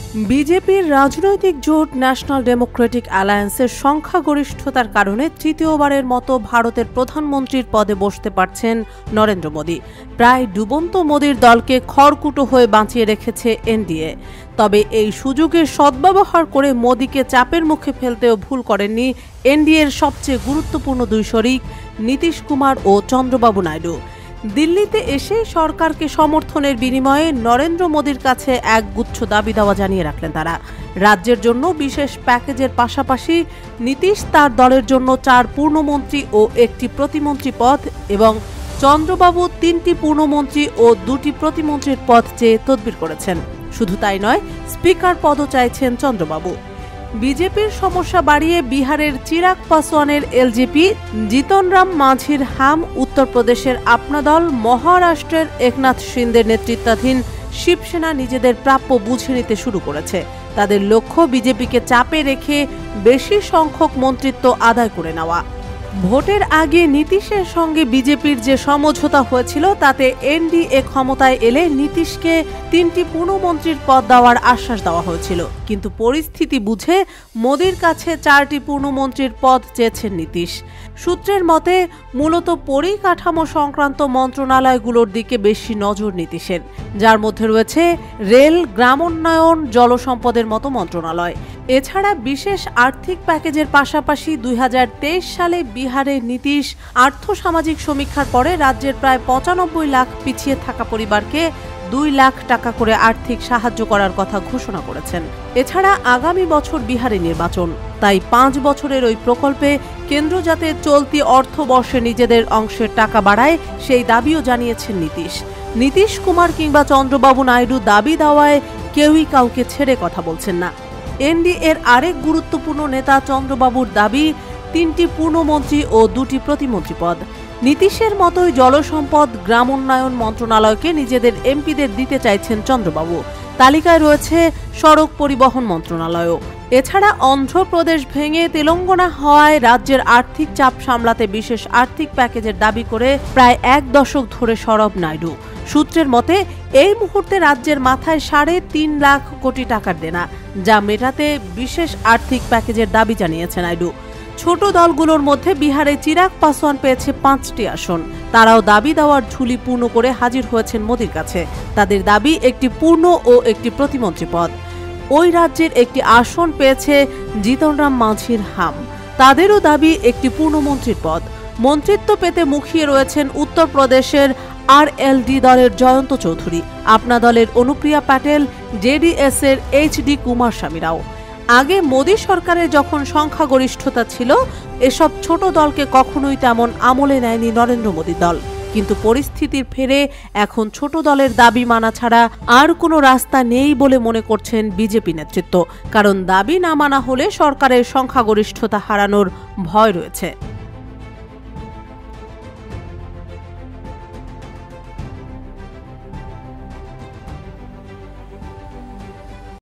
বিজেপির রাজনৈতিক জোট ন্যাশনাল ডেমোক্রেটিক অ্যালায়েন্সের সংখ্যাগরিষ্ঠতার কারণে তৃতীয়বারের মতো ভারতের প্রধানমন্ত্রীর পদে বসতে পারছেন নরেন্দ্র মোদী। প্রায় ডুবন্ত মোদীর দলকে খড়কুটো হয়ে বাঁচিয়ে রেখেছে এনডিএ। তবে এই সুযোগের সদ্ব্যবহার করে মোদীকে চাপের মুখে ফেলতেও ভুল করেননি এনডিএর সবচেয়ে গুরুত্বপূর্ণ দুই শরিক নীতিশ কুমার ও চন্দ্রবাবু নাইডু। দিল্লিতে এসে সরকারকে সমর্থনের বিনিময়ে নরেন্দ্র মোদীর কাছে এক গুচ্ছ দাবি দাওয়া জানিয়ে রাখলেন তারা। রাজ্যের জন্য বিশেষ প্যাকেজের পাশাপাশি নীতিশ তার দলের জন্য 4 পূর্ণমন্ত্রী ও 1টি প্রতিমন্ত্রী পদ এবং চন্দ্রবাবু 3টি পূর্ণমন্ত্রী ও 2টি প্রতিমন্ত্রীর পদ চেয়ে তদবির করেছেন। শুধু তাই নয়, স্পিকার পদও চাইছেন চন্দ্রবাবু। বিজেপির সমস্যা বাড়িয়ে বিহারের চিরাগ পাসওয়ানের এলজেপি, জিতনরাম মাঝির হাম, উত্তরপ্রদেশের আপনা দল, মহারাষ্ট্রের একনাথ শিন্দের নেতৃত্বাধীন শিবসেনা নিজেদের প্রাপ্য বুঝে নিতে শুরু করেছে। তাদের লক্ষ্য বিজেপিকে চাপে রেখে বেশি সংখ্যক মন্ত্রিত্ব আদায় করে নেওয়া। ভোটের আগে নীতিশের সঙ্গে বিজেপির যে সমঝোতা হয়েছিল তাতে এনডিএ ক্ষমতায় এলে নীতিশকে 3টি পূর্ণমন্ত্রীর পদ দেওয়ার আশ্বাস দেওয়া হয়েছিল, কিন্তু পরিস্থিতি বুঝে মোদীর কাছে 4টি পূর্ণমন্ত্রীর পদ চেয়েছেন নীতিশ। সূত্রের মতে মূলত পরিকাঠামো সংক্রান্ত মন্ত্রণালয়গুলোর দিকে বেশি নজর নীতিশের, যার মধ্যে রয়েছে রেল, গ্রামোন্নয়ন, জলসম্পদের মতো মন্ত্রণালয়। এছাড়া বিশেষ আর্থিক প্যাকেজের পাশাপাশি 2023 সালে বিহারে নীতিশ আর্থসামাজিক সমীক্ষার পরে রাজ্যের প্রায় 95 লাখ পিছিয়ে থাকা পরিবারকে 2 লাখ টাকা করে আর্থিক সাহায্য করার কথা ঘোষণা করেছেন। এছাড়া আগামী বছর বিহারে নির্বাচন, তাই 5 বছরের ওই প্রকল্পে কেন্দ্র যাতে চলতি অর্থবর্ষে নিজেদের অংশের টাকা বাড়ায় সেই দাবিও জানিয়েছেন নীতিশ। নীতিশ কুমার কিংবা চন্দ্রবাবু নাইডু দাবি দেওয়ায় কেউই কাউকে ছেড়ে কথা বলছেন না। এনডিএর আরেক গুরুত্বপূর্ণ নেতা চন্দ্রবাবুর দাবি 3টি পূর্ণমন্ত্রী ও 2টি প্রতিমন্ত্রী পদ। নীতিশের মতোই জলসম্পদ, গ্রামোন্নয়ন মন্ত্রণালয়কে নিজেদের এমপিদের দিতে চাইছেন চন্দ্রবাবু। তালিকায় রয়েছে সড়ক পরিবহন মন্ত্রণালয়ও। এছাড়া অন্ধ্রপ্রদেশ ভেঙে তেলেঙ্গানা হওয়ায় রাজ্যের আর্থিক চাপ সামলাতে বিশেষ আর্থিক প্যাকেজের দাবি করে প্রায় 1 দশক ধরে সরব নাইডু। সূত্রের মতে এই মুহূর্তে রাজ্যের মাথায় 3.5 লাখ কোটি টাকার দেনা, যা মেটাতে বিশেষ আর্থিক প্যাকেজের দাবি জানিয়েছে নাইডু। ছোট দলগুলোর মধ্যে বিহারে চিরাগ পাসওয়ান পেয়েছে 5টি আসন। তারাও দাবি দেওয়ার ঝুলি পূর্ণ করে হাজির হয়েছেন মোদীর কাছে। তাদের দাবি একটি পূর্ণ ও একটি প্রতিমন্ত্রী পদ। ওই রাজ্যের একটি আসন পেয়েছে জিতনরাম মাঝির হাম, তাদেরও দাবি একটি পূর্ণমন্ত্রীর পদ। মন্ত্রিত্ব পেতে মুখিয়ে রয়েছেন উত্তরপ্রদেশের আরএলডি দলের জয়ন্ত চৌধুরী, আপনা দলের অনুপ্রিয়া প্যাটেল, জেডিএস এর এইচডি কুমারস্বামীরাও। আগে মোদী সরকারের যখন সংখ্যাগরিষ্ঠতা ছিল, এসব ছোট দলকে কখনোই তেমন আমলে নেয়নি নরেন্দ্র মোদী দল। কিন্তু পরিস্থিতির ফেরে এখন ছোট দলের দাবি মানা ছাড়া আর কোনো রাস্তা নেই বলে মনে করছেন বিজেপি নেতৃত্ব, কারণ দাবি না মানা হলে সরকারের সংখ্যাগরিষ্ঠতা হারানোর ভয় রয়েছে।